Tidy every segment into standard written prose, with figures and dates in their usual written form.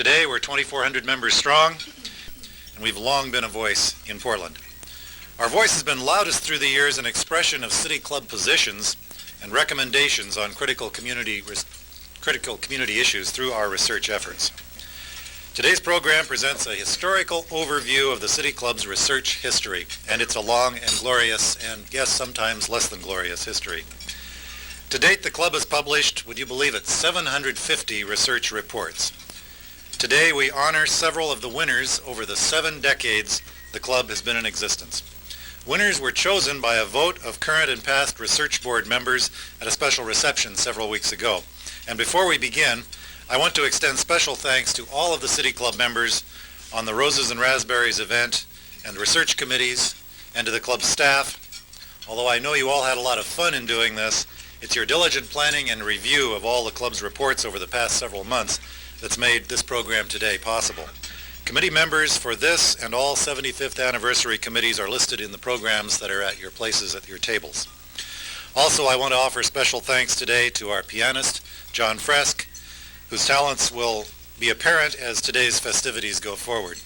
Today we're 2,400 members strong, and we've long been a voice in Portland. Our voice has been loudest through the years in expression of City Club positions and recommendations on critical community issues through our research efforts. Today's program presents a historical overview of the City Club's research history, and it's a long and glorious, and yes, sometimes less than glorious history. To date, the club has published, would you believe it, 750 research reports. Today, we honor several of the winners over the 7 decades the club has been in existence. Winners were chosen by a vote of current and past research board members at a special reception several weeks ago. And before we begin, I want to extend special thanks to all of the City Club members on the Roses and Raspberries event and the research committees, and to the club staff. Although I know you all had a lot of fun in doing this, it's your diligent planning and review of all the club's reports over the past several months that's made this program today possible. Committee members for this and all 75th anniversary committees are listed in the programs that are at your places at your tables. Also, I want to offer special thanks today to our pianist, John Fresk, whose talents will be apparent as today's festivities go forward.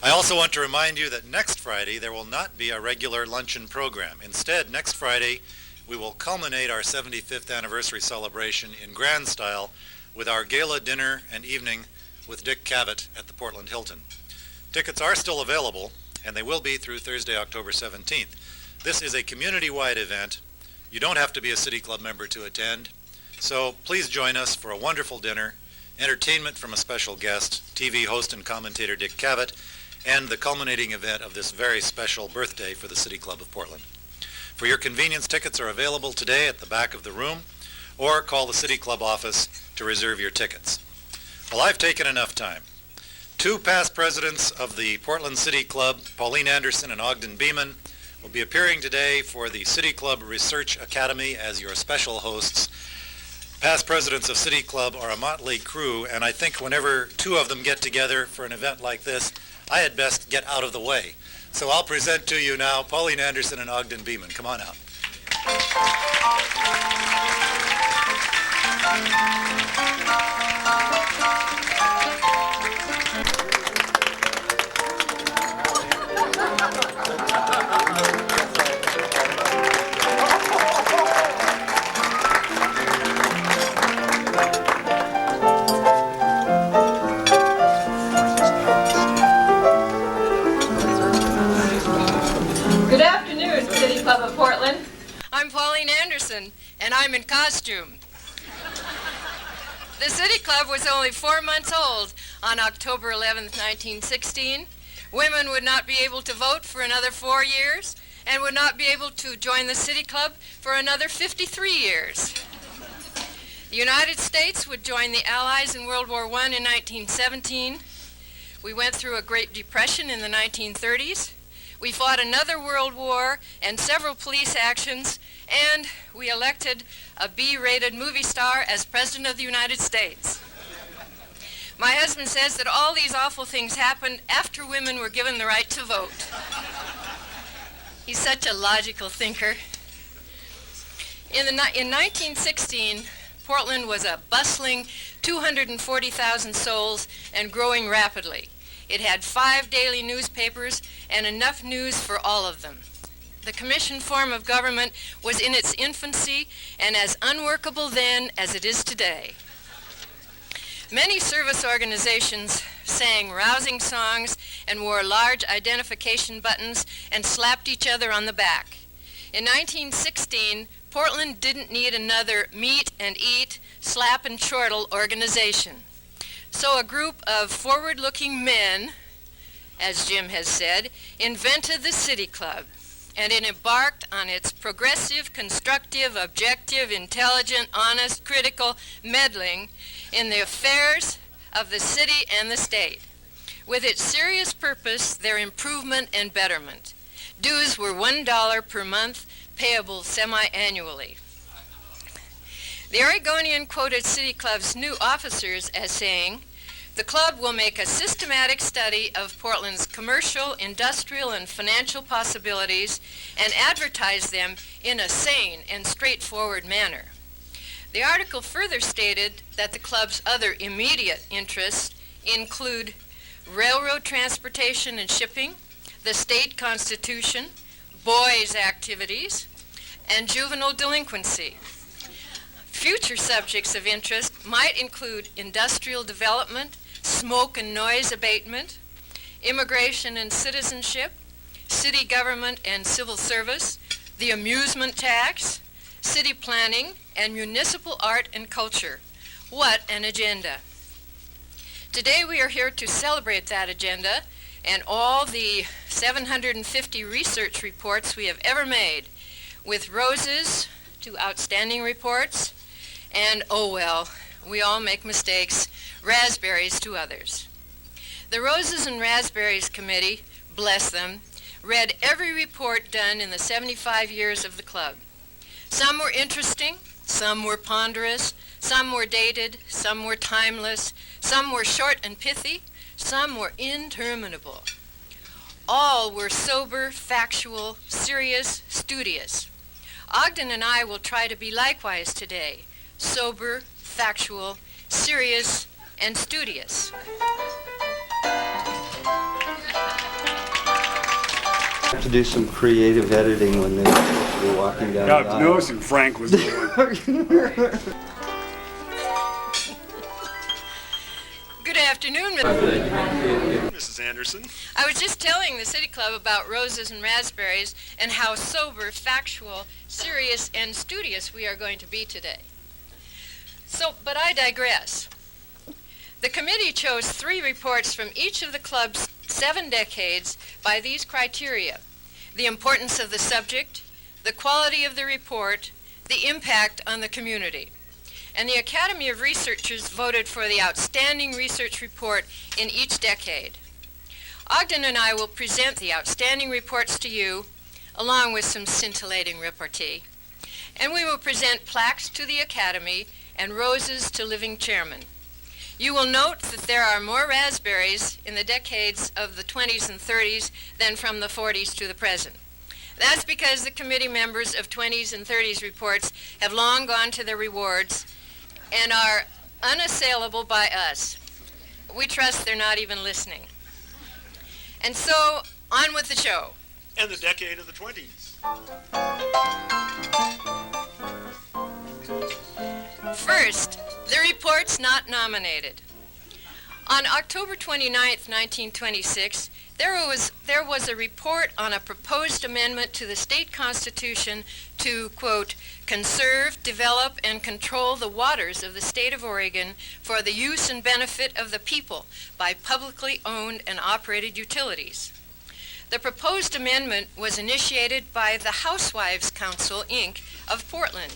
I also want to remind you that next Friday there will not be a regular luncheon program. Instead, next Friday we will culminate our 75th anniversary celebration in grand style with our gala dinner and evening with Dick Cavett at the Portland Hilton. Tickets are still available, and they will be through Thursday, October 17th. This is a community-wide event. You don't have to be a City Club member to attend, so please join us for a wonderful dinner, entertainment from a special guest, TV host and commentator Dick Cavett, and the culminating event of this very special birthday for the City Club of Portland. For your convenience, tickets are available today at the back of the room, or call the City Club office to reserve your tickets. Well, I've taken enough time. 2 past presidents of the Portland City Club, Pauline Anderson and Ogden Beeman, will be appearing today for the City Club Research Academy as your special hosts. Past presidents of City Club are a motley crew, and I think whenever 2 of them get together for an event like this, I had best get out of the way. So I'll present to you now Pauline Anderson and Ogden Beeman. Come on out. Good afternoon, City Club of Portland. I'm Pauline Anderson, and I'm in costume. The City Club was only 4 months old on October 11th, 1916. Women would not be able to vote for another 4 years and would not be able to join the City Club for another 53 years. The United States would join the Allies in World War I in 1917. We went through a Great Depression in the 1930s. We fought another World War and several police actions, and we elected a B-rated movie star as President of the United States. My husband says that all these awful things happened after women were given the right to vote. He's such a logical thinker. In 1916, Portland was a bustling 240,000 souls and growing rapidly. It had 5 daily newspapers and enough news for all of them. The commission form of government was in its infancy and as unworkable then as it is today. Many service organizations sang rousing songs and wore large identification buttons and slapped each other on the back. In 1916, Portland didn't need another meet and eat, slap and chortle organization. So a group of forward-looking men, as Jim has said, invented the City Club, and it embarked on its progressive, constructive, objective, intelligent, honest, critical meddling in the affairs of the city and the state, with its serious purpose, their improvement and betterment. Dues were $1 per month, payable semi-annually. The Oregonian quoted City Club's new officers as saying, "The club will make a systematic study of Portland's commercial, industrial, and financial possibilities and advertise them in a sane and straightforward manner. The article further stated that the club's other immediate interests include railroad transportation and shipping, the state constitution, boys' activities, and juvenile delinquency. Future subjects of interest might include industrial development, smoke and noise abatement, immigration and citizenship, city government and civil service, the amusement tax, city planning, and municipal art and culture. What an agenda. Today we are here to celebrate that agenda and all the 750 research reports we have ever made, with roses to outstanding reports, and, oh well, we all make mistakes, raspberries to others. The Roses and Raspberries Committee, bless them, read every report done in the 75 years of the club. Some were interesting, some were ponderous, some were dated, some were timeless, some were short and pithy, some were interminable. All were sober, factual, serious, studious. Ogden and I will try to be likewise today, sober, factual, serious, and studious. To do some creative editing when they were walking down the God aisle. knows who Frank was doing. Good afternoon, Mrs. Anderson. I was just telling the City Club about roses and raspberries and how sober, factual, serious, and studious we are going to be today. But I digress. The committee chose 3 reports from each of the club's 7 decades by these criteria: the importance of the subject, the quality of the report, the impact on the community. And the Academy of Researchers voted for the outstanding research report in each decade. Ogden and I will present the outstanding reports to you, along with some scintillating repartee. And we will present plaques to the Academy and roses to living chairmen. You will note that there are more raspberries in the decades of the 20s and 30s than from the 40s to the present. That's because the committee members of 20s and 30s reports have long gone to their rewards and are unassailable by us. We trust they're not even listening. And so, on with the show. And the decade of the 20s. First, the reports not nominated. On October 29, 1926, there was a report on a proposed amendment to the state constitution to, quote, conserve, develop, and control the waters of the state of Oregon for the use and benefit of the people by publicly owned and operated utilities. The proposed amendment was initiated by the Housewives Council, Inc. of Portland,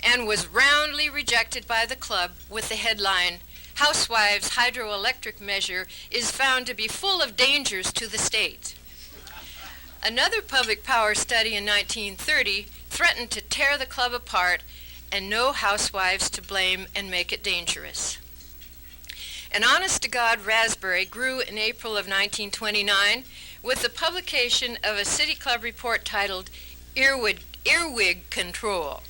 and was roundly rejected by the club with the headline, Housewives' hydroelectric measure is found to be full of dangers to the state. Another public power study in 1930 threatened to tear the club apart and no housewives to blame and make it dangerous. An honest-to-God raspberry grew in April of 1929 with the publication of a City Club report titled Earwig Control,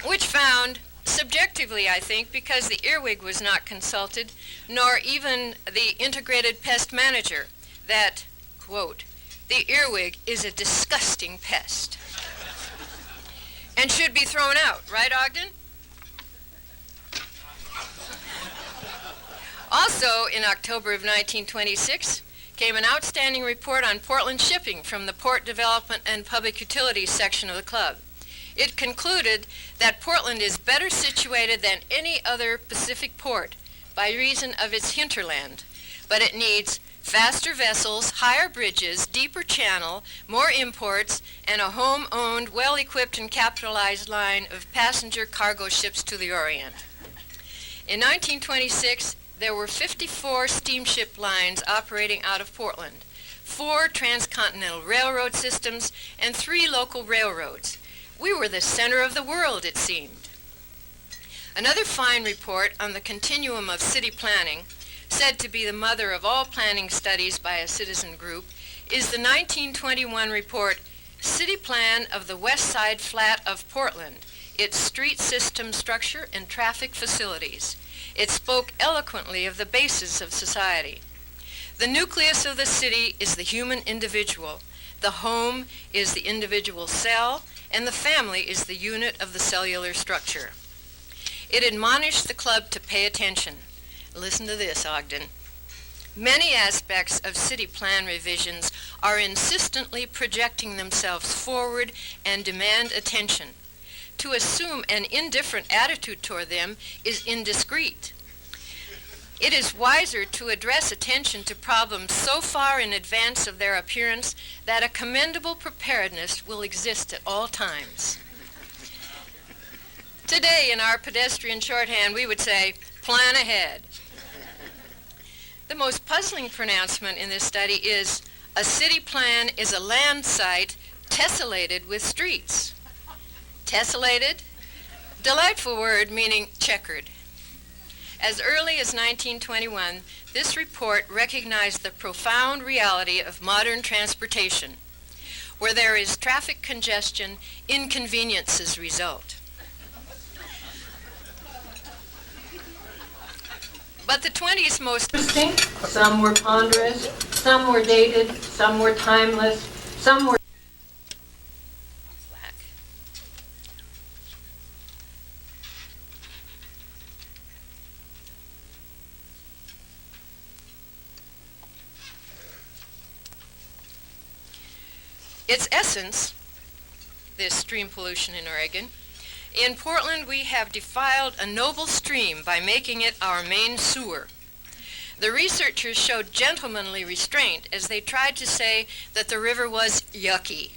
which found, subjectively I think, because the earwig was not consulted, nor even the integrated pest manager, that, quote, the earwig is a disgusting pest and should be thrown out, right, Ogden? Also, in October of 1926, came an outstanding report on Portland shipping from the Port Development and Public Utilities section of the club. It concluded that Portland is better situated than any other Pacific port by reason of its hinterland, but it needs faster vessels, higher bridges, deeper channel, more imports, and a home-owned, well-equipped and capitalized line of passenger cargo ships to the Orient. In 1926, there were 54 steamship lines operating out of Portland, 4 transcontinental railroad systems, and 3 local railroads. We were the center of the world, it seemed. Another fine report on the continuum of city planning, said to be the mother of all planning studies by a citizen group, is the 1921 report, City Plan of the West Side Flat of Portland, its street system structure and traffic facilities. It spoke eloquently of the basis of society. The nucleus of the city is the human individual. The home is the individual cell, and the family is the unit of the cellular structure. It admonished the club to pay attention. Listen to this, Ogden. Many aspects of city plan revisions are insistently projecting themselves forward and demand attention. To assume an indifferent attitude toward them is indiscreet. It is wiser to address attention to problems so far in advance of their appearance that a commendable preparedness will exist at all times. Today, in our pedestrian shorthand, we would say, plan ahead. The most puzzling pronouncement in this study is, a city plan is a land site tessellated with streets. Tessellated? Delightful word meaning checkered. As early as 1921, this report recognized the profound reality of modern transportation. Where there is traffic congestion, inconveniences result. But the 20s most Interesting. Some were ponderous, some were dated, some were timeless, some were slack. Its essence, this stream pollution in Oregon. In Portland, we have defiled a noble stream by making it our main sewer. The researchers showed gentlemanly restraint as they tried to say that the river was yucky.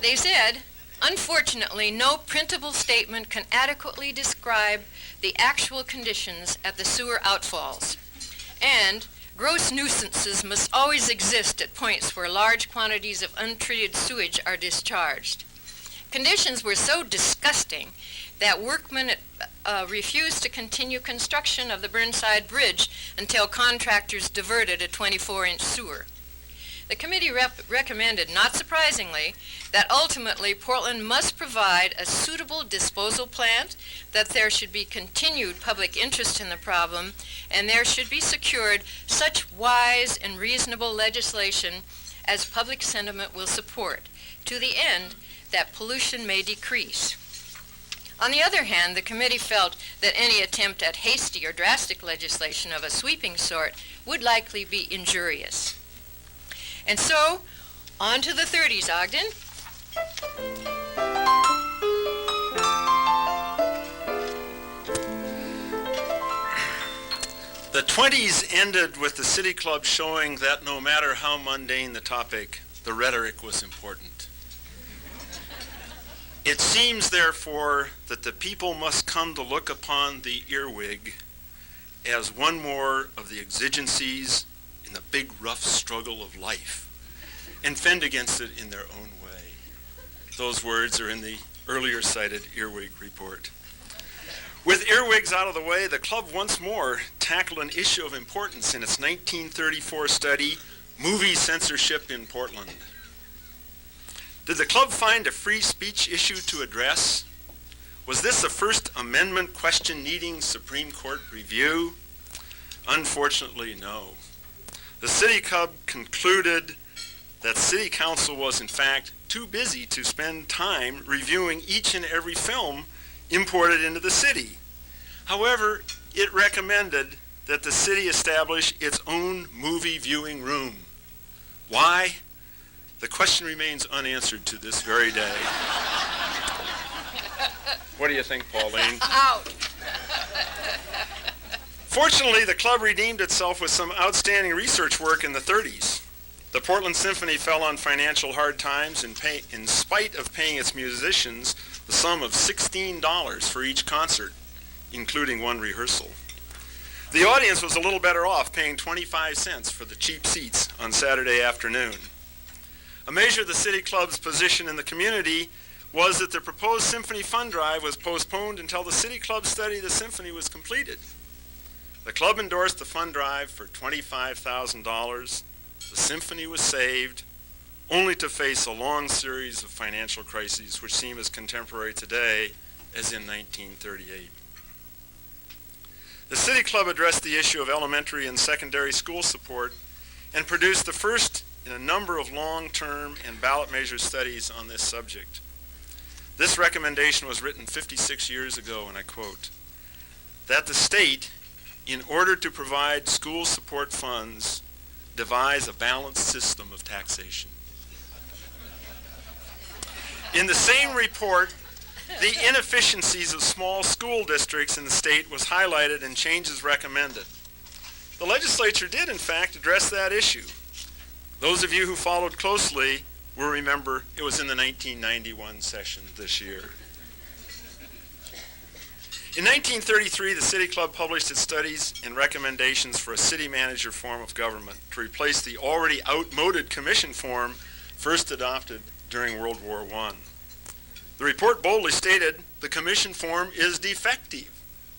They said, unfortunately, no printable statement can adequately describe the actual conditions at the sewer outfalls. And gross nuisances must always exist at points where large quantities of untreated sewage are discharged. Conditions were so disgusting that workmen refused to continue construction of the Burnside Bridge until contractors diverted a 24-inch sewer. The committee recommended, not surprisingly, that ultimately Portland must provide a suitable disposal plant, that there should be continued public interest in the problem, and there should be secured such wise and reasonable legislation as public sentiment will support, to the end that pollution may decrease. On the other hand, the committee felt that any attempt at hasty or drastic legislation of a sweeping sort would likely be injurious. And so, on to the 30s, Ogden. The 20s ended with the City Club showing that no matter how mundane the topic, the rhetoric was important. It seems, therefore, that the people must come to look upon the earwig as one more of the exigencies in the big rough struggle of life and fend against it in their own way. Those words are in the earlier cited earwig report. With earwigs out of the way, the club once more tackled an issue of importance in its 1934 study, Movie Censorship in Portland. Did the club find a free speech issue to address? Was this the First Amendment question needing Supreme Court review? Unfortunately, no. The City Club concluded that City Council was in fact too busy to spend time reviewing each and every film imported into the city. However, it recommended that the city establish its own movie viewing room. Why? The question remains unanswered to this very day. What do you think, Pauline? Out. Fortunately, the club redeemed itself with some outstanding research work in the 30s. The Portland Symphony fell on financial hard times in spite of paying its musicians the sum of $16 for each concert, including one rehearsal. The audience was a little better off, paying 25 cents for the cheap seats on Saturday afternoon. A measure of the City Club's position in the community was that the proposed Symphony Fund Drive was postponed until the City Club study of the symphony was completed. The club endorsed the fund drive for $25,000. The symphony was saved, only to face a long series of financial crises which seem as contemporary today as in 1938. The City Club addressed the issue of elementary and secondary school support and produced the first in a number of long-term and ballot measure studies on this subject. This recommendation was written 56 years ago, and I quote, that the state, in order to provide school support funds, devise a balanced system of taxation. In the same report, the inefficiencies of small school districts in the state was highlighted and changes recommended. The legislature did, in fact, address that issue. Those of you who followed closely will remember it was in the 1991 session this year. In 1933, the City Club published its studies and recommendations for a city manager form of government to replace the already outmoded commission form first adopted during World War I. The report boldly stated the commission form is defective,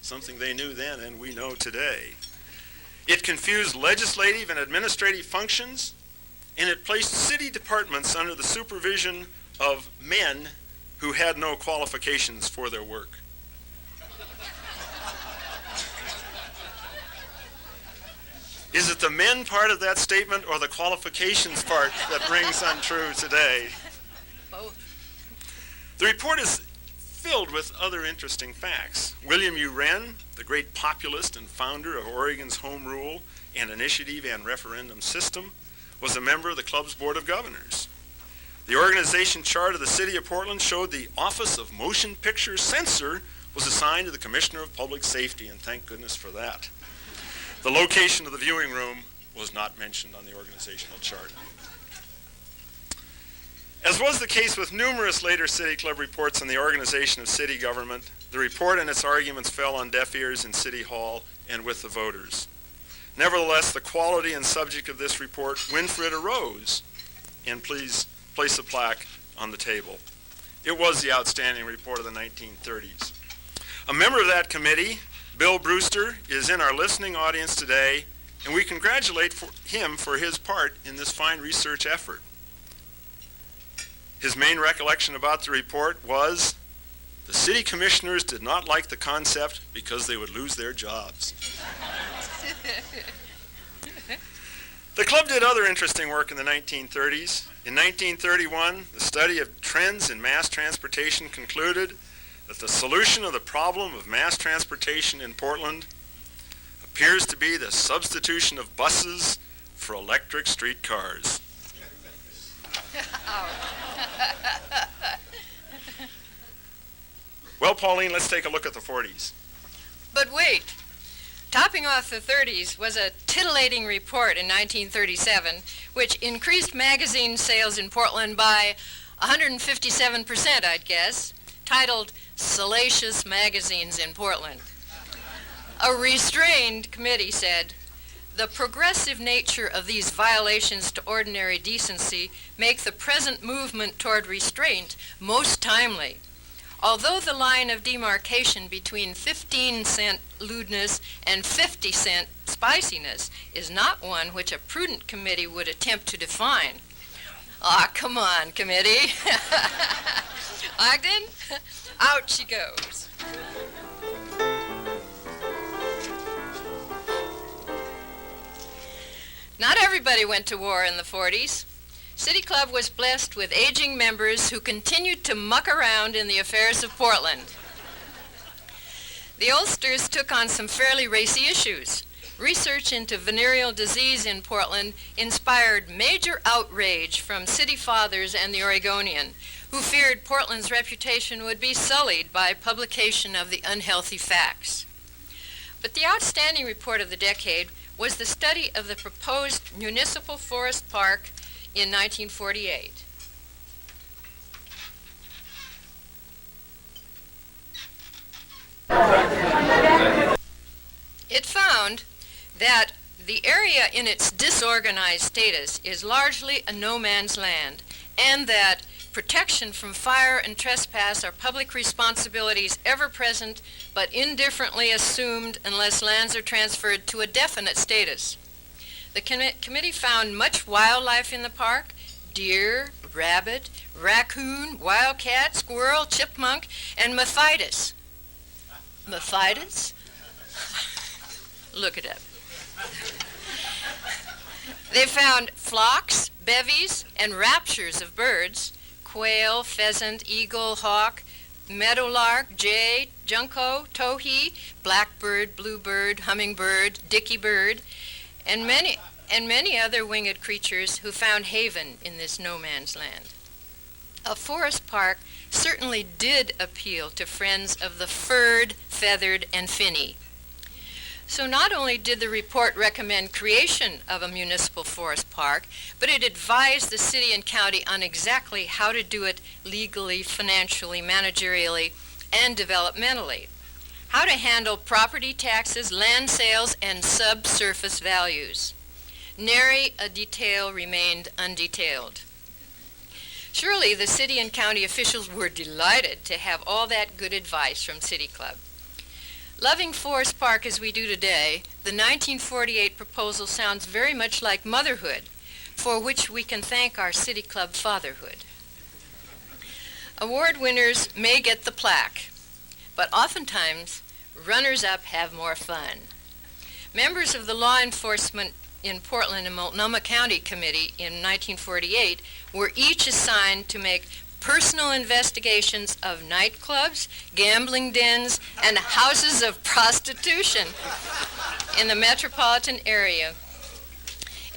something they knew then and we know today. It confused legislative and administrative functions, and it placed city departments under the supervision of men who had no qualifications for their work. Is it the men part of that statement or the qualifications part that rings untrue today? Both. The report is filled with other interesting facts. William U. Wren, the great populist and founder of Oregon's Home Rule and Initiative and Referendum System, was a member of the club's Board of Governors. The organization chart of the City of Portland showed the Office of Motion Picture Censor was assigned to the Commissioner of Public Safety, and thank goodness for that. The location of the viewing room was not mentioned on the organizational chart. As was the case with numerous later City Club reports on the organization of city government, the report and its arguments fell on deaf ears in City Hall and with the voters. Nevertheless, the quality and subject of this report win for it arose, and please place a plaque on the table. It was the outstanding report of the 1930s. A member of that committee, Bill Brewster, is in our listening audience today, and we congratulate him for his part in this fine research effort. His main recollection about the report was, the city commissioners did not like the concept because they would lose their jobs. The club did other interesting work in the 1930s. In 1931, the study of trends in mass transportation concluded that the solution of the problem of mass transportation in Portland appears to be the substitution of buses for electric streetcars. Well, Pauline, let's take a look at the 40s. But wait. Topping off the 30s was a titillating report in 1937, which increased magazine sales in Portland by 157%, I'd guess, titled Salacious Magazines in Portland. A restrained committee said, the progressive nature of these violations to ordinary decency make the present movement toward restraint most timely. Although the line of demarcation between 15-cent lewdness and 50-cent spiciness is not one which a prudent committee would attempt to define. Ah, come on, committee. Ogden, out she goes. Not everybody went to war in the 40s. City Club was blessed with aging members who continued to muck around in the affairs of Portland. The oldsters took on some fairly racy issues. Research into venereal disease in Portland inspired major outrage from city fathers and the Oregonian, who feared Portland's reputation would be sullied by publication of the unhealthy facts. But the outstanding report of the decade was the study of the proposed municipal forest park in 1948. It found that the area in its disorganized status is largely a no man's land, and that protection from fire and trespass are public responsibilities ever present but indifferently assumed unless lands are transferred to a definite status. The committee found much wildlife in the park, deer, rabbit, raccoon, wildcat, squirrel, chipmunk, and mephitis. Mephitis? Look it up. They found flocks, bevies, and raptures of birds: quail, pheasant, eagle, hawk, meadowlark, jay, junco, towhee, blackbird, bluebird, hummingbird, dickeybird, and many other winged creatures who found haven in this no man's land. A forest park certainly did appeal to friends of the furred, feathered, and finny. So not only did the report recommend creation of a municipal forest park, but it advised the city and county on exactly how to do it legally, financially, managerially, and developmentally. How to handle property taxes, land sales, and subsurface values. Nary a detail remained undetailed. Surely the city and county officials were delighted to have all that good advice from City Club. Loving Forest Park as we do today, the 1948 proposal sounds very much like motherhood, for which we can thank our City Club fatherhood. Award winners may get the plaque, but oftentimes runners-up have more fun. Members of the law enforcement in Portland and Multnomah County Committee in 1948 were each assigned to make personal investigations of nightclubs, gambling dens, and houses of prostitution in the metropolitan area.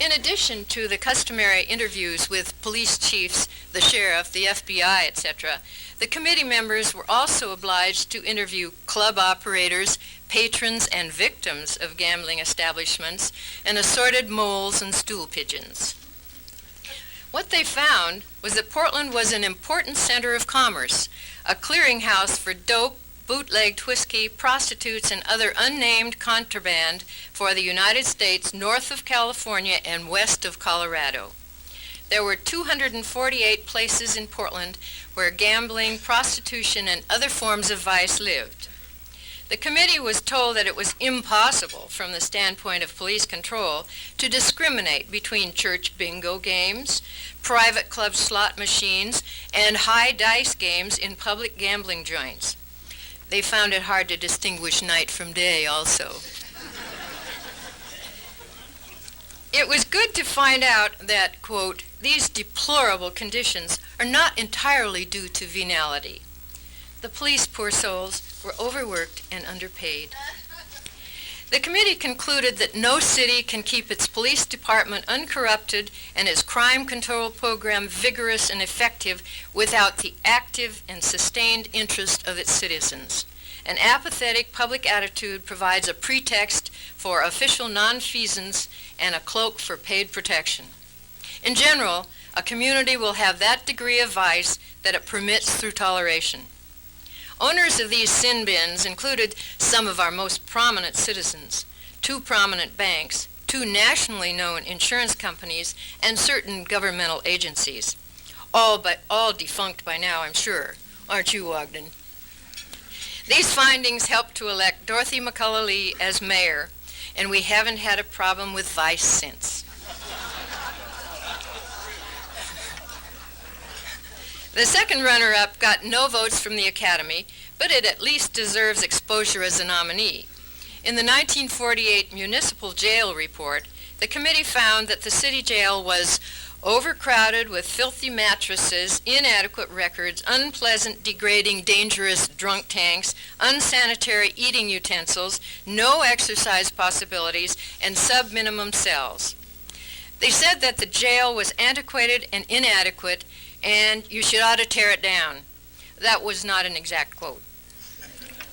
In addition to the customary interviews with police chiefs, the sheriff, the FBI, etc., the committee members were also obliged to interview club operators, patrons, and victims of gambling establishments, and assorted moles and stool pigeons. What they found was that Portland was an important center of commerce, a clearinghouse for dope, bootlegged whiskey, prostitutes, and other unnamed contraband for the United States north of California and west of Colorado. There were 248 places in Portland where gambling, prostitution, and other forms of vice lived. The committee was told that it was impossible, from the standpoint of police control, to discriminate between church bingo games, private club slot machines, and high dice games in public gambling joints. They found it hard to distinguish night from day also. It was good to find out that, quote, these deplorable conditions are not entirely due to venality. The police, poor souls, were overworked and underpaid. The committee concluded that no city can keep its police department uncorrupted and its crime control program vigorous and effective without the active and sustained interest of its citizens. An apathetic public attitude provides a pretext for official nonfeasance and a cloak for paid protection. In general, a community will have that degree of vice that it permits through toleration. Owners of these sin bins included some of our most prominent citizens, 2 prominent banks, 2 nationally known insurance companies, and certain governmental agencies. All defunct by now, I'm sure. Aren't you, Ogden? These findings helped to elect Dorothy McCullough Lee as mayor, and we haven't had a problem with vice since. The second runner-up got no votes from the Academy, but it at least deserves exposure as a nominee. In the 1948 Municipal Jail Report, the committee found that the city jail was overcrowded with filthy mattresses, inadequate records, unpleasant, degrading, dangerous drunk tanks, unsanitary eating utensils, no exercise possibilities, and sub-minimum cells. They said that the jail was antiquated and inadequate, and you should ought to tear it down. That was not an exact quote.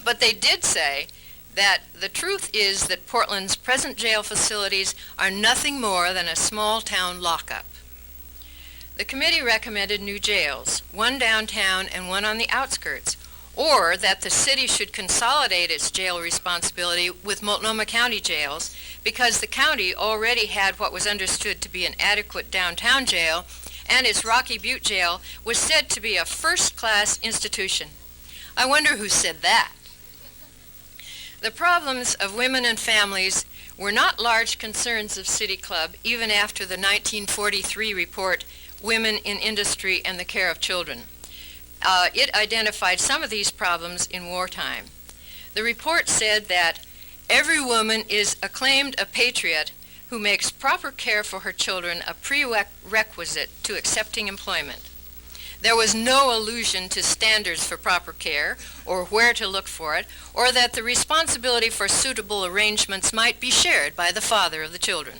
But they did say that the truth is that Portland's present jail facilities are nothing more than a small-town lockup. The committee recommended new jails, 1 downtown and 1 on the outskirts, or that the city should consolidate its jail responsibility with Multnomah County jails because the county already had what was understood to be an adequate downtown jail, and its Rocky Butte jail was said to be a first-class institution. I wonder who said that. The problems of women and families were not large concerns of City Club even after the 1943 report women in industry and the care of children. It identified some of these problems in wartime. The report said that every woman is acclaimed a patriot who makes proper care for her children a prerequisite to accepting employment. There was no allusion to standards for proper care or where to look for it, or that the responsibility for suitable arrangements might be shared by the father of the children.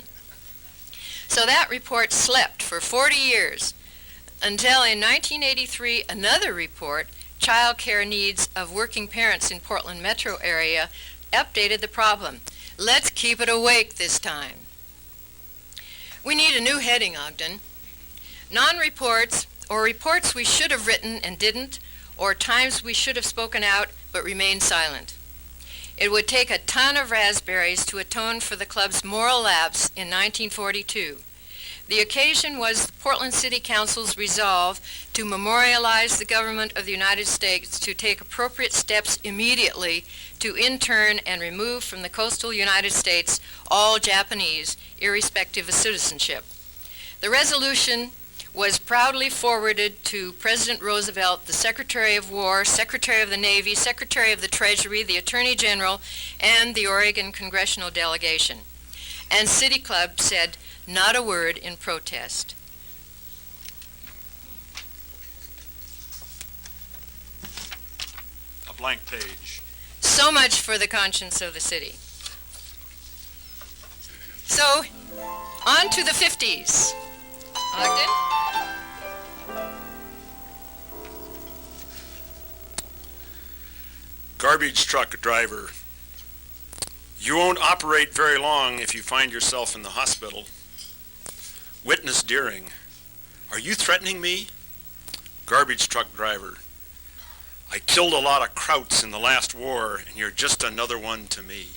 So that report slept for 40 years until in 1983 another report, Child Care Needs of Working Parents in Portland metro area, updated the problem. Let's keep it awake this time. We need a new heading, Ogden. Non-reports, or reports we should have written and didn't, or times we should have spoken out but remained silent. It would take a ton of raspberries to atone for the club's moral lapse in 1942. The occasion was the Portland City Council's resolve to memorialize the government of the United States to take appropriate steps immediately to intern and remove from the coastal United States all Japanese, irrespective of citizenship. The resolution was proudly forwarded to President Roosevelt, the Secretary of War, Secretary of the Navy, Secretary of the Treasury, the Attorney General, and the Oregon Congressional Delegation. And City Club said not a word in protest. A blank page. So much for the conscience of the city. So, on to the 50s. Ogden? Garbage truck driver. You won't operate very long if you find yourself in the hospital. Witness Deering. Are you threatening me? Garbage truck driver. I killed a lot of krauts in the last war, and you're just another one to me.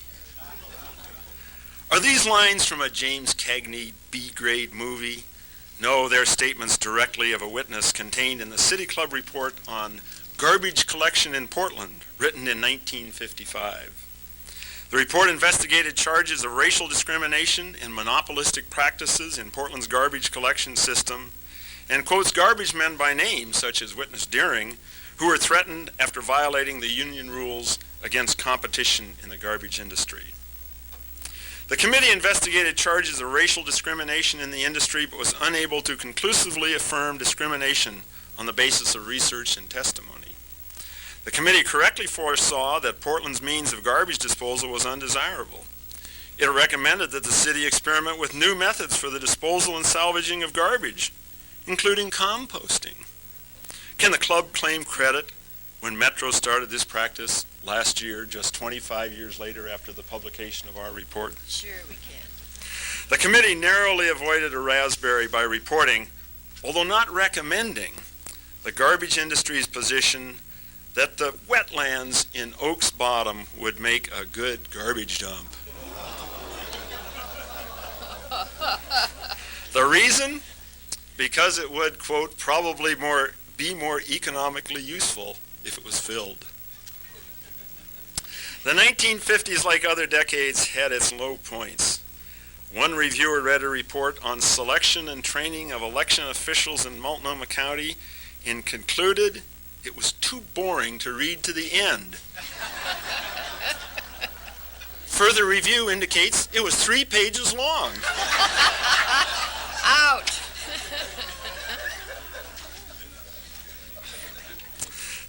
Are these lines from a James Cagney B-grade movie? No, they're statements directly of a witness contained in the City Club report on garbage collection in Portland, written in 1955. The report investigated charges of racial discrimination and monopolistic practices in Portland's garbage collection system, and quotes garbage men by name, such as Witness Deering, who were threatened after violating the union rules against competition in the garbage industry. The committee investigated charges of racial discrimination in the industry, but was unable to conclusively affirm discrimination on the basis of research and testimony. The committee correctly foresaw that Portland's means of garbage disposal was undesirable. It recommended that the city experiment with new methods for the disposal and salvaging of garbage, including composting. Can the club claim credit when Metro started this practice last year, just 25 years later after the publication of our report? Sure we can. The committee narrowly avoided a raspberry by reporting, although not recommending, the garbage industry's position that the wetlands in Oaks Bottom would make a good garbage dump. The reason? Because it would, quote, probably be more economically useful if it was filled. The 1950s, like other decades, had its low points. One reviewer read a report on selection and training of election officials in Multnomah County and concluded it was too boring to read to the end. Further review indicates it was 3 pages long. Out!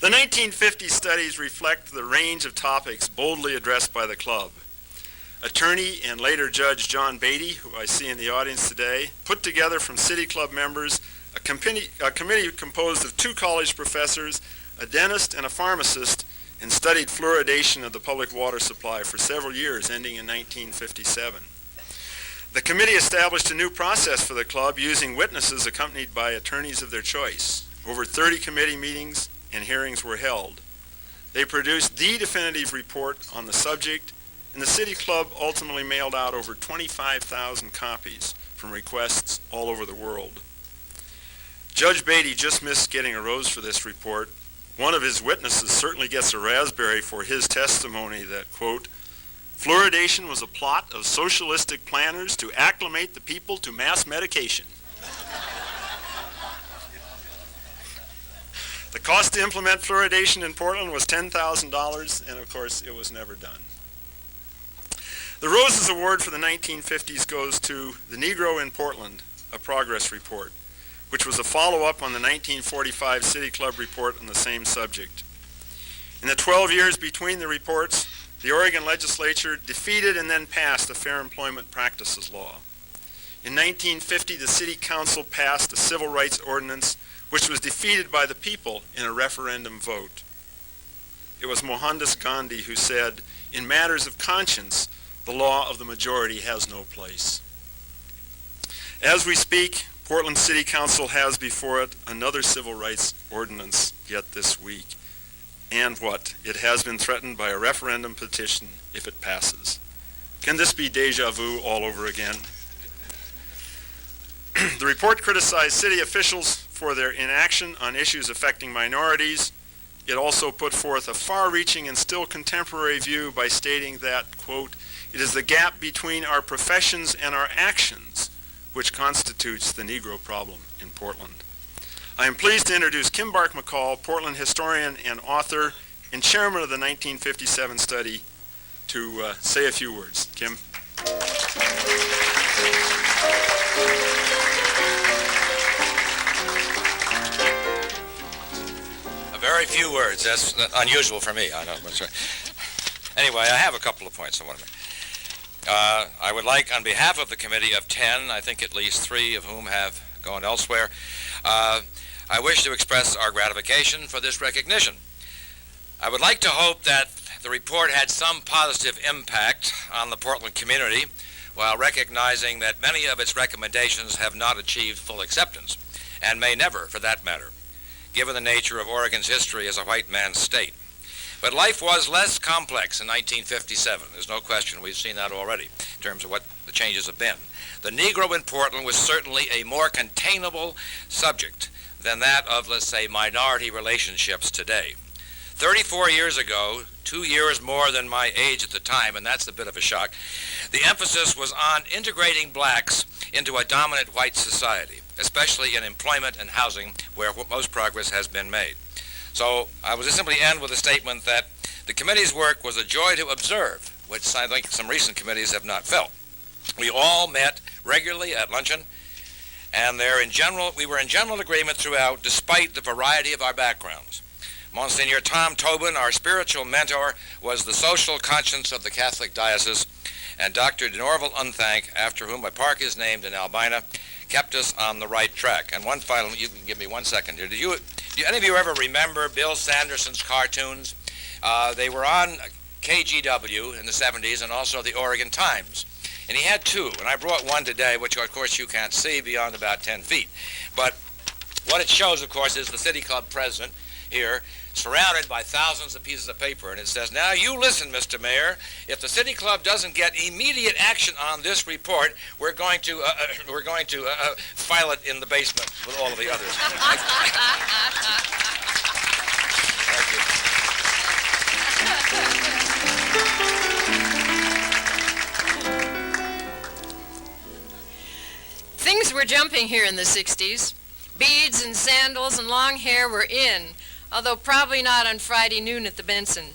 The 1950 studies reflect the range of topics boldly addressed by the club. Attorney and later Judge John Beatty, who I see in the audience today, put together from City Club members a committee composed of 2 college professors, a dentist, and a pharmacist, and studied fluoridation of the public water supply for several years, ending in 1957. The committee established a new process for the club using witnesses accompanied by attorneys of their choice. Over 30 committee meetings and hearings were held. They produced the definitive report on the subject, and the City Club ultimately mailed out over 25,000 copies from requests all over the world. Judge Beatty just missed getting a rose for this report. One of his witnesses certainly gets a raspberry for his testimony that, quote, fluoridation was a plot of socialistic planners to acclimate the people to mass medication. The cost to implement fluoridation in Portland was $10,000, and of course it was never done. The Roses Award for the 1950s goes to The Negro in Portland, a progress report, which was a follow-up on the 1945 City Club report on the same subject. In the 12 years between the reports, the Oregon legislature defeated and then passed the Fair Employment Practices Law. In 1950, the City Council passed a civil rights ordinance which was defeated by the people in a referendum vote. It was Mohandas Gandhi who said, "In matters of conscience, the law of the majority has no place." As we speak, Portland City Council has before it another civil rights ordinance yet this week. And what? It has been threatened by a referendum petition if it passes. Can this be deja vu all over again? The report criticized city officials for their inaction on issues affecting minorities. It also put forth a far-reaching and still contemporary view by stating that, quote, "It is the gap between our professions and our actions which constitutes the Negro problem in Portland." I am pleased to introduce Kim Bark-McCall, Portland historian and author and chairman of the 1957 study, to say a few words. Kim? Very few words. That's unusual for me. I know. Anyway, I have a couple of points I want to make. I would like, on behalf of the committee of 10, I think at least 3 of whom have gone elsewhere, I wish to express our gratification for this recognition. I would like to hope that the report had some positive impact on the Portland community, while recognizing that many of its recommendations have not achieved full acceptance, and may never, for that matter, given the nature of Oregon's history as a white man's state. But life was less complex in 1957. There's no question. We've seen that already in terms of what the changes have been. The Negro in Portland was certainly a more containable subject than that of, let's say, minority relationships today. 34 years ago, 2 years more than my age at the time, and that's a bit of a shock, the emphasis was on integrating blacks into a dominant white society, especially in employment and housing, where most progress has been made. So I will just simply end with a statement that the committee's work was a joy to observe, which I think some recent committees have not felt. We all met regularly at luncheon, and we were in general agreement throughout, despite the variety of our backgrounds. Monsignor Tom Tobin, our spiritual mentor, was the social conscience of the Catholic diocese, and Dr. Norval Unthank, after whom a park is named in Albina, kept us on the right track. And one final, you can give me 1 second here. Do any of you ever remember Bill Sanderson's cartoons? They were on KGW in the 70s and also the Oregon Times. And he had 2, and I brought one today, which of course you can't see beyond about 10 feet. But what it shows, of course, is the City Club president here, surrounded by thousands of pieces of paper, and it says, "Now you listen, Mr. Mayor, if the City Club doesn't get immediate action on this report, we're going to file it in the basement with all of the others." Thank you. Things were jumping here in the 60s. Beads and sandals and long hair were in, although probably not on Friday noon at the Benson.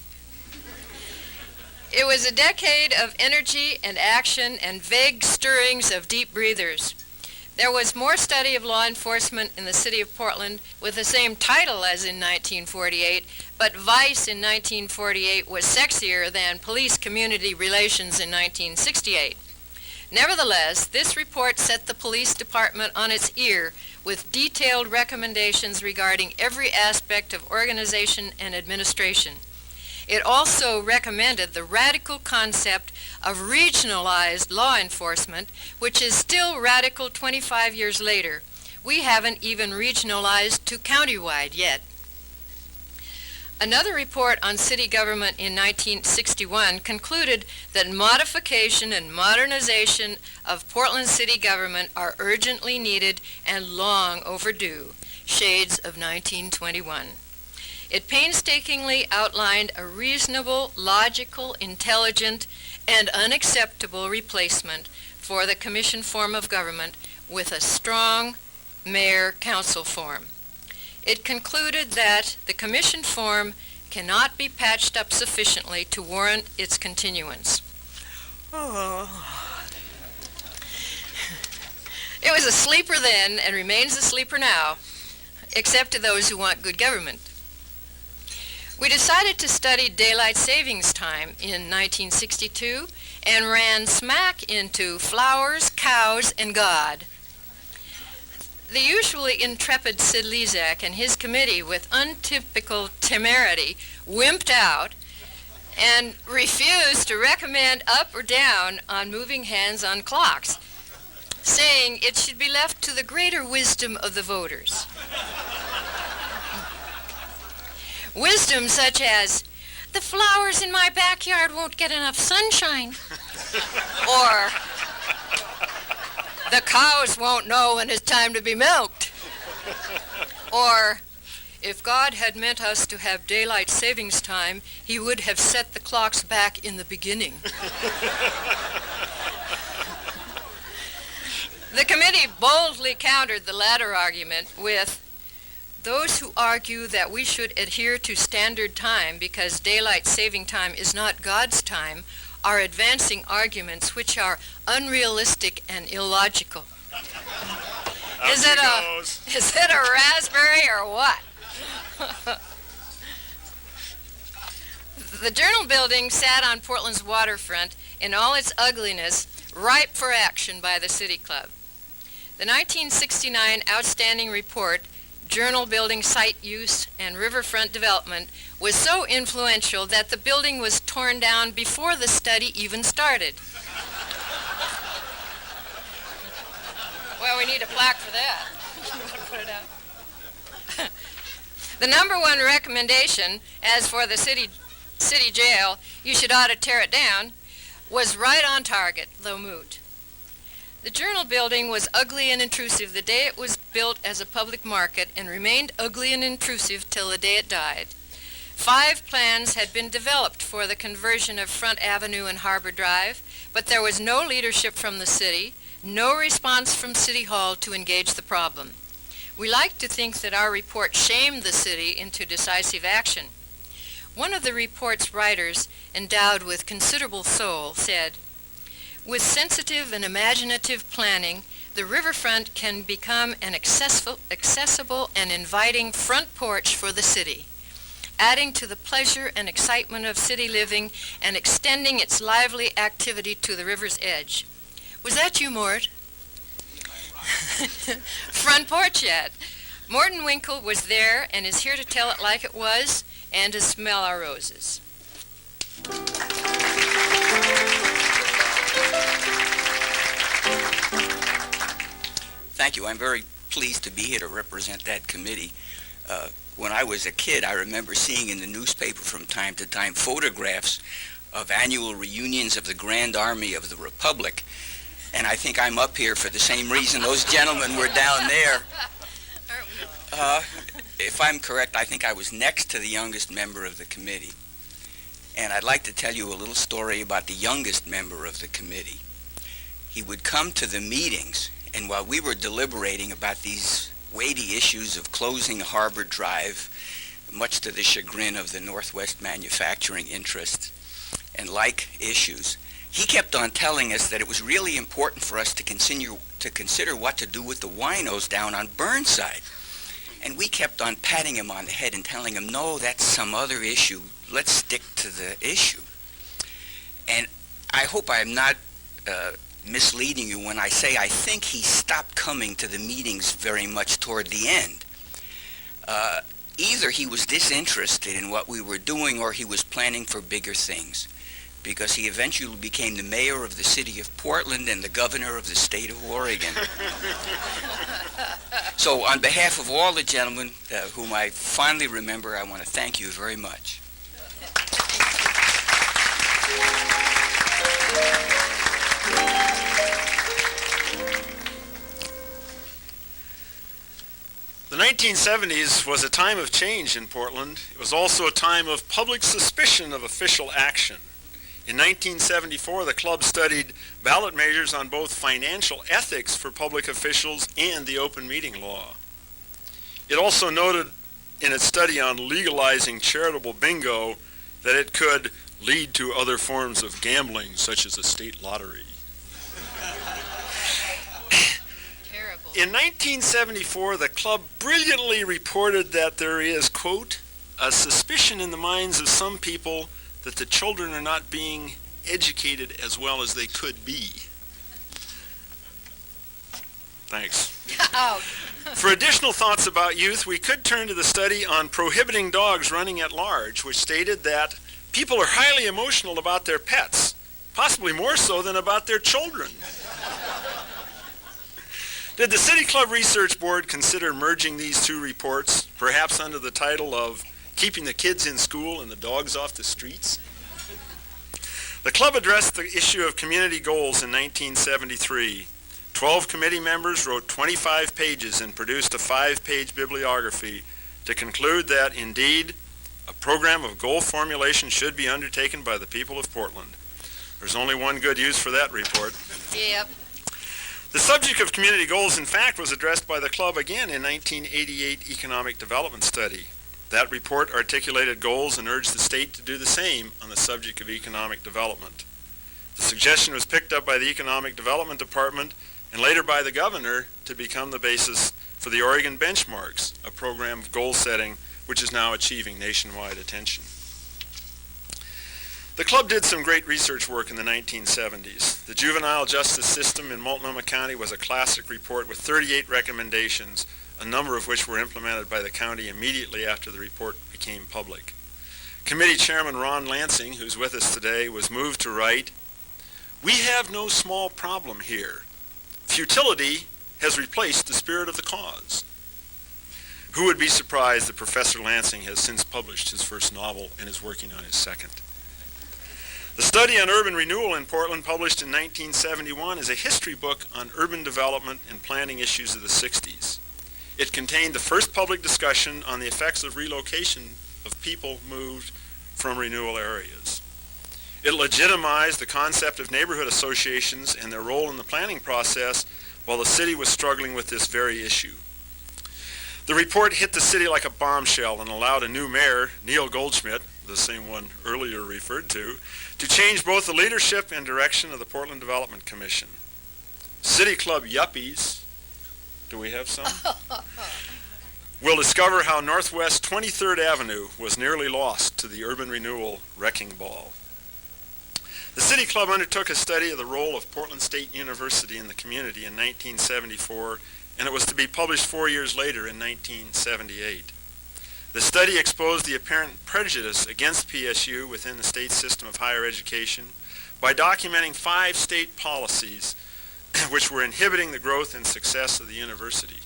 It was a decade of energy and action and vague stirrings of deep breathers. There was more study of law enforcement in the city of Portland with the same title as in 1948, but vice in 1948 was sexier than police-community relations in 1968. Nevertheless, this report set the police department on its ear with detailed recommendations regarding every aspect of organization and administration. It also recommended the radical concept of regionalized law enforcement, which is still radical 25 years later. We haven't even regionalized to countywide yet. Another report on city government in 1961 concluded that modification and modernization of Portland city government are urgently needed and long overdue, shades of 1921. It painstakingly outlined a reasonable, logical, intelligent, and unacceptable replacement for the commission form of government with a strong mayor-council form. it concluded that the commission form cannot be patched up sufficiently to warrant its continuance. It was a sleeper then and remains a sleeper now, except to those who want good government. We decided to study daylight savings time in 1962 and ran smack into flowers, cows, and God. The usually intrepid Sid Lezak and his committee, with untypical temerity, wimped out and refused to recommend up or down on moving hands on clocks, saying it should be left to the greater wisdom of the voters. Wisdom such as, the flowers in my backyard won't get enough sunshine. Or, the cows won't know when it's time to be milked. Or, if God had meant us to have daylight savings time, he would have set the clocks back in the beginning. The committee boldly countered the latter argument with, those who argue that we should adhere to standard time because daylight saving time is not God's time are advancing arguments which are unrealistic and illogical. Is it a raspberry or what? The Journal building sat on Portland's waterfront in all its ugliness, ripe for action by the City Club. The 1969 Outstanding Report, Journal Building Site Use and Riverfront Development, was so influential that the building was torn down before the study even started. Well, we need a plaque for that. You want to put it out? The number one recommendation, as for the city jail, you should ought to tear it down, was right on target, though moot. The Journal building was ugly and intrusive the day it was built as a public market and remained ugly and intrusive till the day it died. 5 plans had been developed for the conversion of Front Avenue and Harbor Drive, but there was no leadership from the city, no response from City Hall to engage the problem. We like to think that our report shamed the city into decisive action. One of the report's writers, endowed with considerable soul, said, with sensitive and imaginative planning, the riverfront can become an accessible and inviting front porch for the city, adding to the pleasure and excitement of city living and extending its lively activity to the river's edge. Was that you, Mort? Front porch yet. Morton Winkle was there and is here to tell it like it was and to smell our roses. Thank you. I'm very pleased to be here to represent that committee. When I was a kid, I remember seeing in the newspaper from time to time photographs of annual reunions of the Grand Army of the Republic, and I think I'm up here for the same reason those gentlemen were down there. If I'm correct, I think I was next to the youngest member of the committee. And I'd like to tell you a little story about the youngest member of the committee. He would come to the meetings, and while we were deliberating about these weighty issues of closing Harbor Drive, much to the chagrin of the Northwest manufacturing interest, and like issues, he kept on telling us that it was really important for us to consider what to do with the winos down on Burnside. And we kept on patting him on the head and telling him, no, that's some other issue. Let's stick to the issue. And I hope I'm not misleading you when I say I think he stopped coming to the meetings very much toward the end. Either he was disinterested in what we were doing or he was planning for bigger things, because he eventually became the mayor of the city of Portland and the governor of the state of Oregon. So on behalf of all the gentlemen whom I fondly remember, I want to thank you very much. The 1970s was a time of change in Portland. It was also a time of public suspicion of official action. In 1974, the club studied ballot measures on both financial ethics for public officials and the open meeting law. It also noted in its study on legalizing charitable bingo that it could lead to other forms of gambling, such as a state lottery. Terrible. In 1974, the club brilliantly reported that there is, quote, a suspicion in the minds of some people that the children are not being educated as well as they could be. Thanks. Out. For additional thoughts about youth, we could turn to the study on prohibiting dogs running at large, which stated that people are highly emotional about their pets, possibly more so than about their children. Did the City Club Research Board consider merging these two reports, perhaps under the title of Keeping the Kids in School and the Dogs Off the Streets? The club addressed the issue of community goals in 1973. 12 committee members wrote 25 pages and produced a 5-page bibliography to conclude that, indeed, a program of goal formulation should be undertaken by the people of Portland. There's only one good use for that report. Yep. The subject of community goals, in fact, was addressed by the club again in 1988 Economic Development Study. That report articulated goals and urged the state to do the same on the subject of economic development. The suggestion was picked up by the Economic Development Department and later by the governor to become the basis for the Oregon Benchmarks, a program of goal setting which is now achieving nationwide attention. The club did some great research work in the 1970s. The juvenile justice system in Multnomah County was a classic report with 38 recommendations, a number of which were implemented by the county immediately after the report became public. Committee Chairman Ron Lansing, who's with us today, was moved to write, "We have no small problem here. Futility has replaced the spirit of the cause." Who would be surprised that Professor Lansing has since published his first novel and is working on his second? The study on urban renewal in Portland, published in 1971, is a history book on urban development and planning issues of the 60s. It contained the first public discussion on the effects of relocation of people moved from renewal areas. It legitimized the concept of neighborhood associations and their role in the planning process while the city was struggling with this very issue. The report hit the city like a bombshell and allowed a new mayor, Neil Goldschmidt, the same one earlier referred to change both the leadership and direction of the Portland Development Commission. City Club yuppies, do we have some? Will discover how Northwest 23rd Avenue was nearly lost to the urban renewal wrecking ball. The City Club undertook a study of the role of Portland State University in the community in 1974, and it was to be published 4 years later in 1978. The study exposed the apparent prejudice against PSU within the state system of higher education by documenting 5 state policies which were inhibiting the growth and success of the university.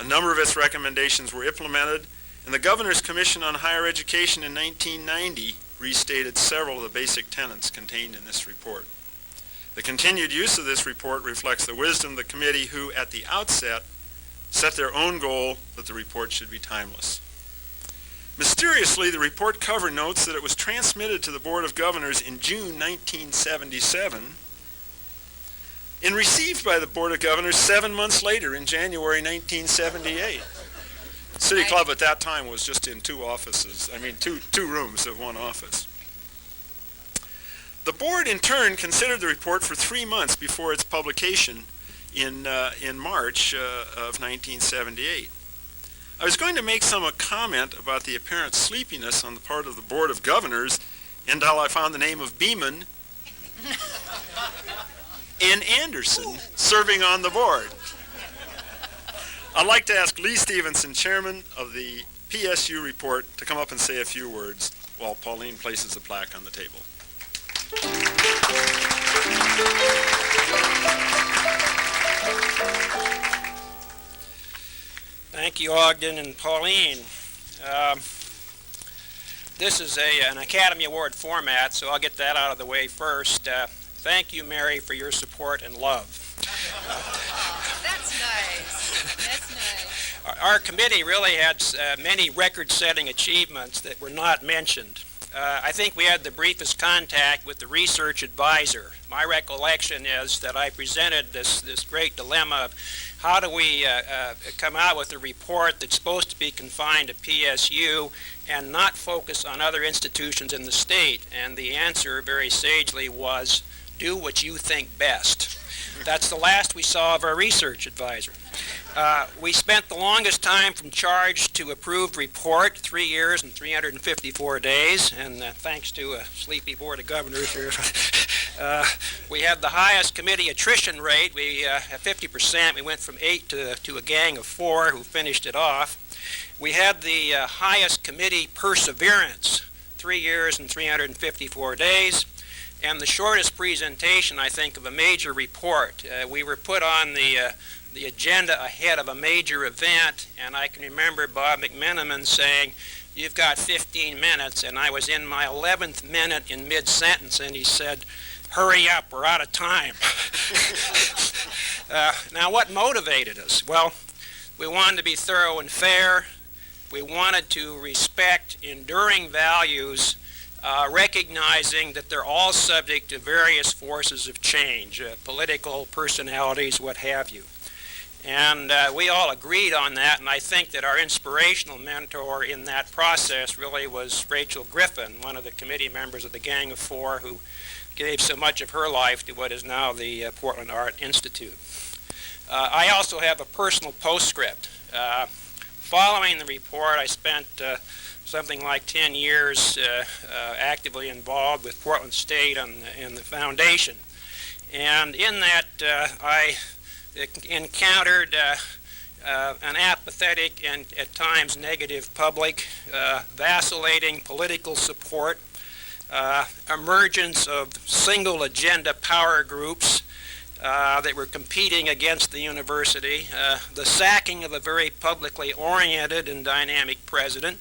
A number of its recommendations were implemented, and the Governor's Commission on Higher Education in 1990 restated several of the basic tenets contained in this report. The continued use of this report reflects the wisdom of the committee who, at the outset, set their own goal that the report should be timeless. Mysteriously, the report cover notes that it was transmitted to the Board of Governors in June 1977 and received by the Board of Governors 7 months later in January 1978. The City Club at that time was just in two rooms of one office. The board, in turn, considered the report for 3 months before its publication in March of 1978. I was going to make some comment about the apparent sleepiness on the part of the Board of Governors until I found the name of Beeman and Anderson serving on the board. I'd like to ask Lee Stevenson, chairman of the PSU report, to come up and say a few words while Pauline places the plaque on the table. Thank you, Ogden and Pauline. This is an Academy Award format, so I'll get that out of the way first. Thank you, Mary, for your support and love. That's nice. That's nice. Our committee really had many record-setting achievements that were not mentioned. I think we had the briefest contact with the research advisor. My recollection is that I presented this great dilemma of how do we come out with a report that's supposed to be confined to PSU and not focus on other institutions in the state. And the answer very sagely was, do what you think best. That's the last we saw of our research advisor. We spent the longest time from charge to approved report, 3 years and 354 days, and thanks to a sleepy board of governors here, we had the highest committee attrition rate. We at 50%. We went from 8 to a gang of 4 who finished it off. We had the highest committee perseverance, 3 years and 354 days. And the shortest presentation, I think, of a major report. We were put on the agenda ahead of a major event, and I can remember Bob McMenamin saying, "You've got 15 minutes," and I was in my 11th minute in mid-sentence, and he said, "Hurry up, we're out of time." Now, what motivated us? Well, we wanted to be thorough and fair. We wanted to respect enduring values, recognizing that they're all subject to various forces of change, political, personalities, what have you. And we all agreed on that, and I think that our inspirational mentor in that process really was Rachel Griffin, one of the committee members of the Gang of 4 who gave so much of her life to what is now the Portland Art Institute. I also have a personal postscript. Following the report, I spent something like 10 years actively involved with Portland State and the foundation. And in that, I encountered an apathetic and at times negative public, vacillating political support, emergence of single agenda power groups that were competing against the university, the sacking of a very publicly oriented and dynamic president,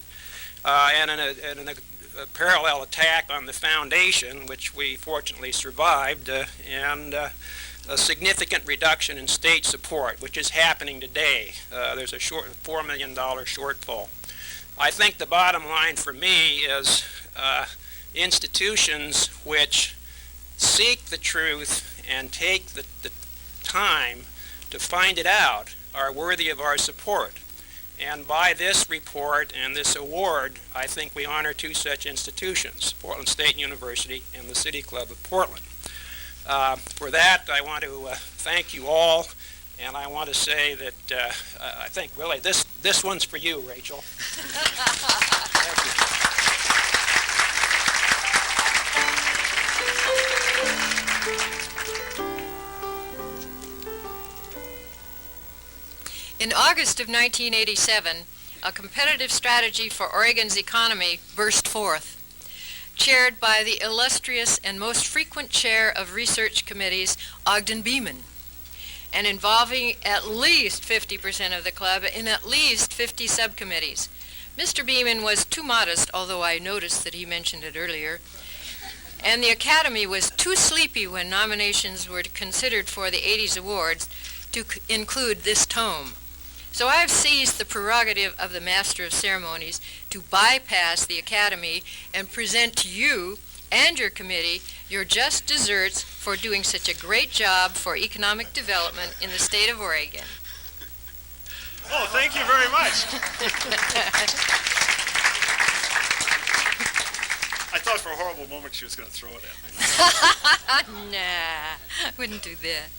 and a parallel attack on the foundation, which we fortunately survived, and a significant reduction in state support, which is happening today. There's a $4 million shortfall. I think the bottom line for me is institutions which seek the truth and take the time to find it out are worthy of our support. And by this report and this award, I think we honor 2 such institutions, Portland State University and the City Club of Portland. For that, I want to thank you all, and I want to say that I think really this one's for you, Rachel. Thank you. In August of 1987, a competitive strategy for Oregon's economy burst forth, chaired by the illustrious and most frequent chair of research committees, Ogden Beeman, and involving at least 50% of the club in at least 50 subcommittees. Mr. Beeman was too modest, although I noticed that he mentioned it earlier, and the Academy was too sleepy when nominations were considered for the 80s awards to include this tome. So I have seized the prerogative of the Master of Ceremonies to bypass the Academy and present to you and your committee your just desserts for doing such a great job for economic development in the state of Oregon. Oh, thank you very much. I thought for a horrible moment she was going to throw it at me. Nah, I wouldn't do that.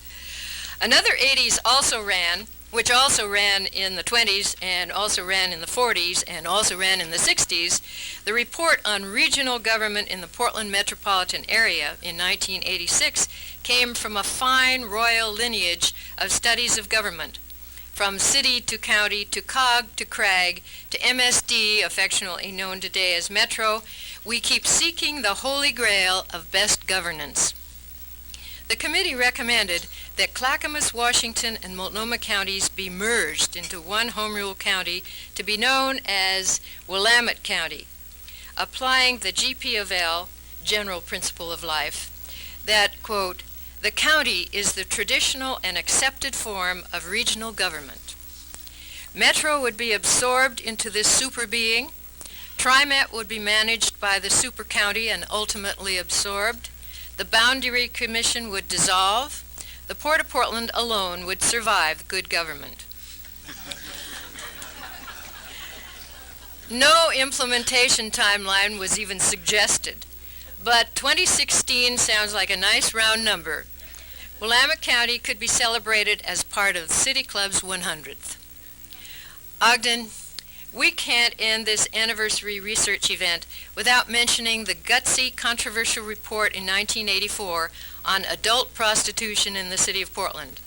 Another 80s also ran, which also ran in the 20s and also ran in the 40s and also ran in the 60s, the report on regional government in the Portland metropolitan area in 1986 came from a fine royal lineage of studies of government, from city to county to cog to crag to MSD, affectionately known today as Metro. We keep seeking the holy grail of best governance. The committee recommended that Clackamas, Washington, and Multnomah counties be merged into one home rule county to be known as Willamette County, applying the GP of L, general principle of life, that, quote, the county is the traditional and accepted form of regional government. Metro would be absorbed into this super being, TriMet would be managed by the super county and ultimately absorbed. The Boundary Commission would dissolve. The Port of Portland alone would survive good government. No implementation timeline was even suggested, but 2016 sounds like a nice round number. Willamette County could be celebrated as part of the City Club's 100th. Ogden, we can't end this anniversary research event without mentioning the gutsy, controversial report in 1984 on adult prostitution in the city of Portland.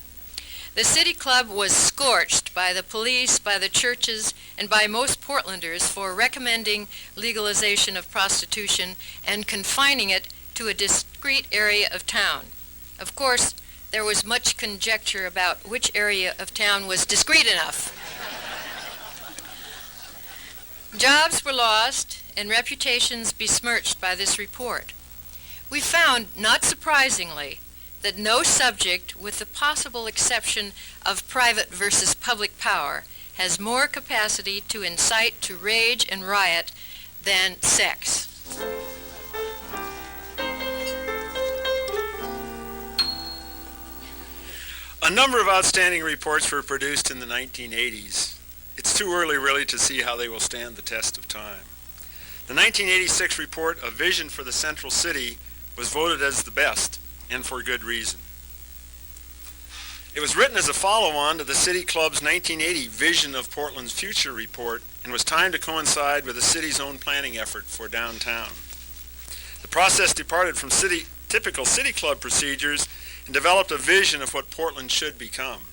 The City Club was scorched by the police, by the churches, and by most Portlanders for recommending legalization of prostitution and confining it to a discrete area of town. Of course, there was much conjecture about which area of town was discreet enough. Jobs were lost and reputations besmirched by this report. We found, not surprisingly, that no subject, with the possible exception of private versus public power, has more capacity to incite to rage and riot than sex. A number of outstanding reports were produced in the 1980s. It's too early, really, to see how they will stand the test of time. The 1986 report, A Vision for the Central City, was voted as the best, and for good reason. It was written as a follow-on to the City Club's 1980 Vision of Portland's Future report and was timed to coincide with the city's own planning effort for downtown. The process departed from typical City Club procedures and developed a vision of what Portland should become.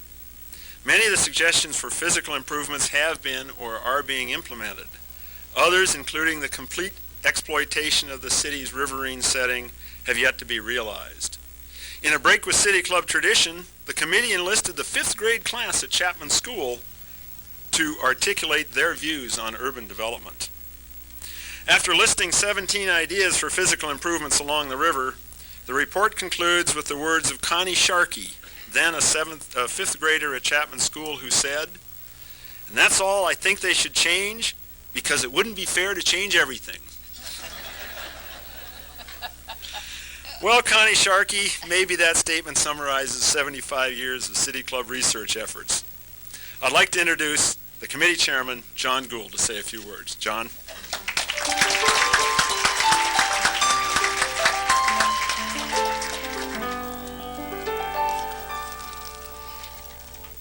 Many of the suggestions for physical improvements have been or are being implemented. Others, including the complete exploitation of the city's riverine setting, have yet to be realized. In a break with City Club tradition, the committee enlisted the 5th grade class at Chapman School to articulate their views on urban development. After listing 17 ideas for physical improvements along the river, the report concludes with the words of Connie Sharkey, then a 5th grader at Chapman School, who said, "And that's all I think they should change, because it wouldn't be fair to change everything." Well, Connie Sharkey, maybe that statement summarizes 75 years of City Club research efforts. I'd like to introduce the committee chairman, John Gould, to say a few words. John.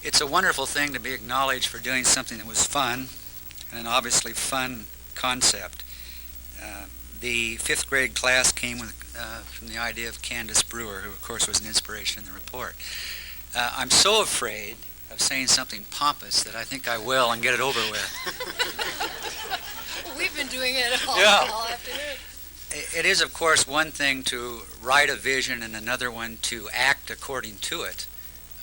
It's a wonderful thing to be acknowledged for doing something that was fun, and an obviously fun concept. The 5th grade class came from the idea of Candace Brewer, who of course was an inspiration in the report. I'm so afraid of saying something pompous that I think I will and get it over with. We've been doing it all afternoon. It is, of course, one thing to write a vision and another one to act according to it.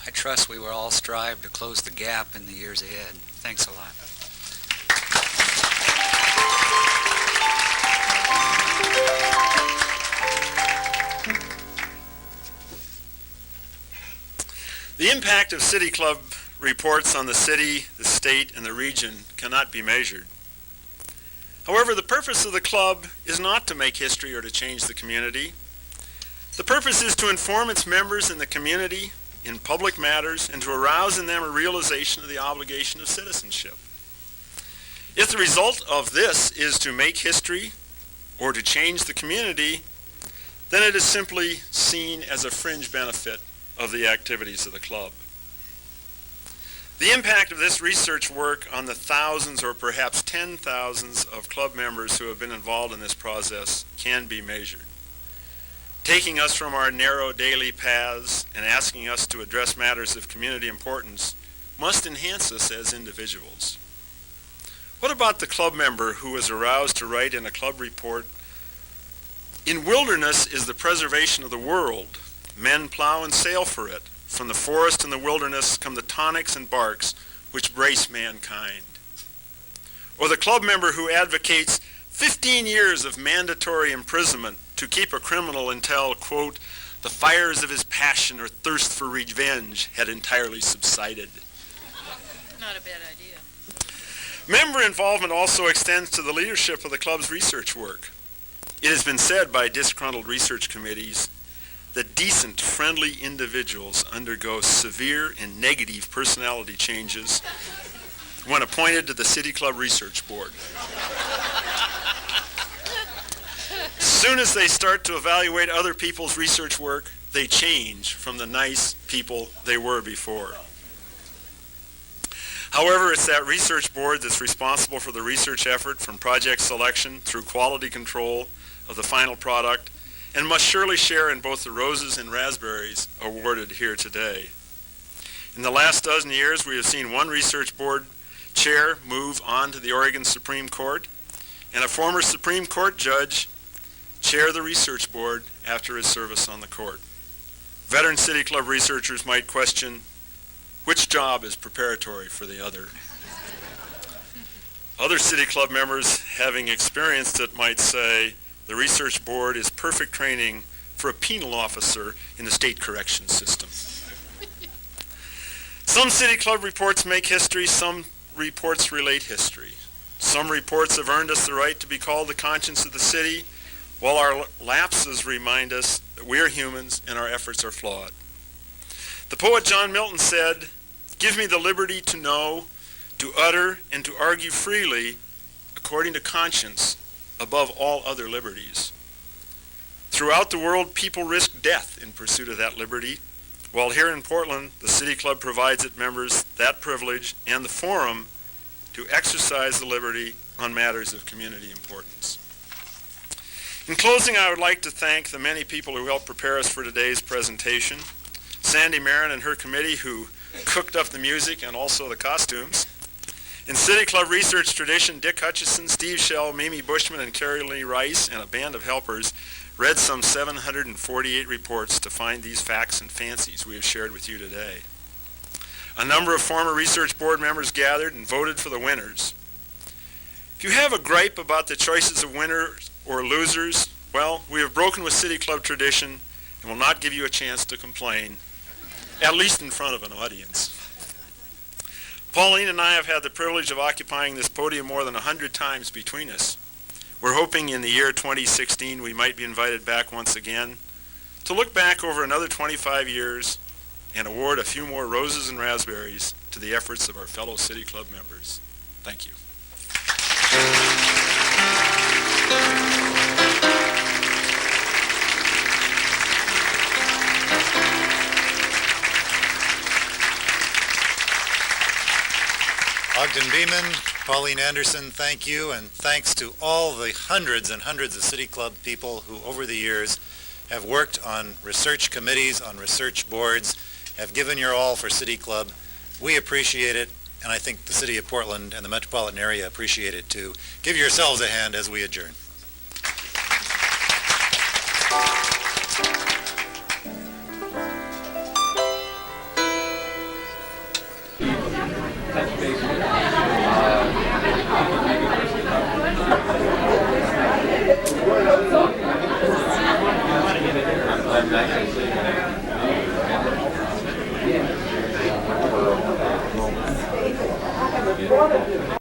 I trust we will all strive to close the gap in the years ahead. Thanks a lot. The impact of City Club reports on the city, the state, and the region cannot be measured. However, the purpose of the club is not to make history or to change the community. The purpose is to inform its members in the community in public matters and to arouse in them a realization of the obligation of citizenship. If the result of this is to make history or to change the community, then it is simply seen as a fringe benefit of the activities of the club. The impact of this research work on the thousands or perhaps 10,000s of club members who have been involved in this process can be measured. Taking us from our narrow daily paths and asking us to address matters of community importance must enhance us as individuals. What about the club member who was aroused to write in a club report, "In wilderness is the preservation of the world. Men plow and sail for it. From the forest and the wilderness come the tonics and barks which brace mankind." Or the club member who advocates 15 years of mandatory imprisonment to keep a criminal until, quote, "the fires of his passion or thirst for revenge had entirely subsided." Not a bad idea. Member involvement also extends to the leadership of the club's research work. It has been said by disgruntled research committees that decent, friendly individuals undergo severe and negative personality changes when appointed to the City Club Research Board. As soon as they start to evaluate other people's research work, they change from the nice people they were before. However, it's that research board that's responsible for the research effort from project selection through quality control of the final product, and must surely share in both the roses and raspberries awarded here today. In the last dozen years, we have seen one research board chair move on to the Oregon Supreme Court, and a former Supreme Court judge chair the research board after his service on the court. Veteran City Club researchers might question, which job is preparatory for the other? Other City Club members, having experienced it, might say, the research board is perfect training for a penal officer in the state corrections system. Some City Club reports make history, some reports relate history. Some reports have earned us the right to be called the conscience of the city, while our lapses remind us that we are humans and our efforts are flawed. The poet John Milton said, "Give me the liberty to know, to utter, and to argue freely, according to conscience, above all other liberties." Throughout the world, people risk death in pursuit of that liberty, while here in Portland, the City Club provides its members that privilege and the forum to exercise the liberty on matters of community importance. In closing, I would like to thank the many people who helped prepare us for today's presentation. Sandy Marin and her committee, who cooked up the music and also the costumes. In City Club research tradition, Dick Hutchison, Steve Shell, Mimi Bushman, and Carrie Lee Rice, and a band of helpers, read some 748 reports to find these facts and fancies we have shared with you today. A number of former research board members gathered and voted for the winners. If you have a gripe about the choices of winners or losers, well, we have broken with City Club tradition and will not give you a chance to complain, at least in front of an audience. Pauline and I have had the privilege of occupying this podium more than 100 times between us. We're hoping in the year 2016 we might be invited back once again to look back over another 25 years and award a few more roses and raspberries to the efforts of our fellow City Club members. Thank you. Ogden Beeman, Pauline Anderson, thank you, and thanks to all the hundreds and hundreds of City Club people who over the years have worked on research committees, on research boards, have given your all for City Club. We appreciate it, and I think the City of Portland and the metropolitan area appreciate it too. Give yourselves a hand as we adjourn. Yeah.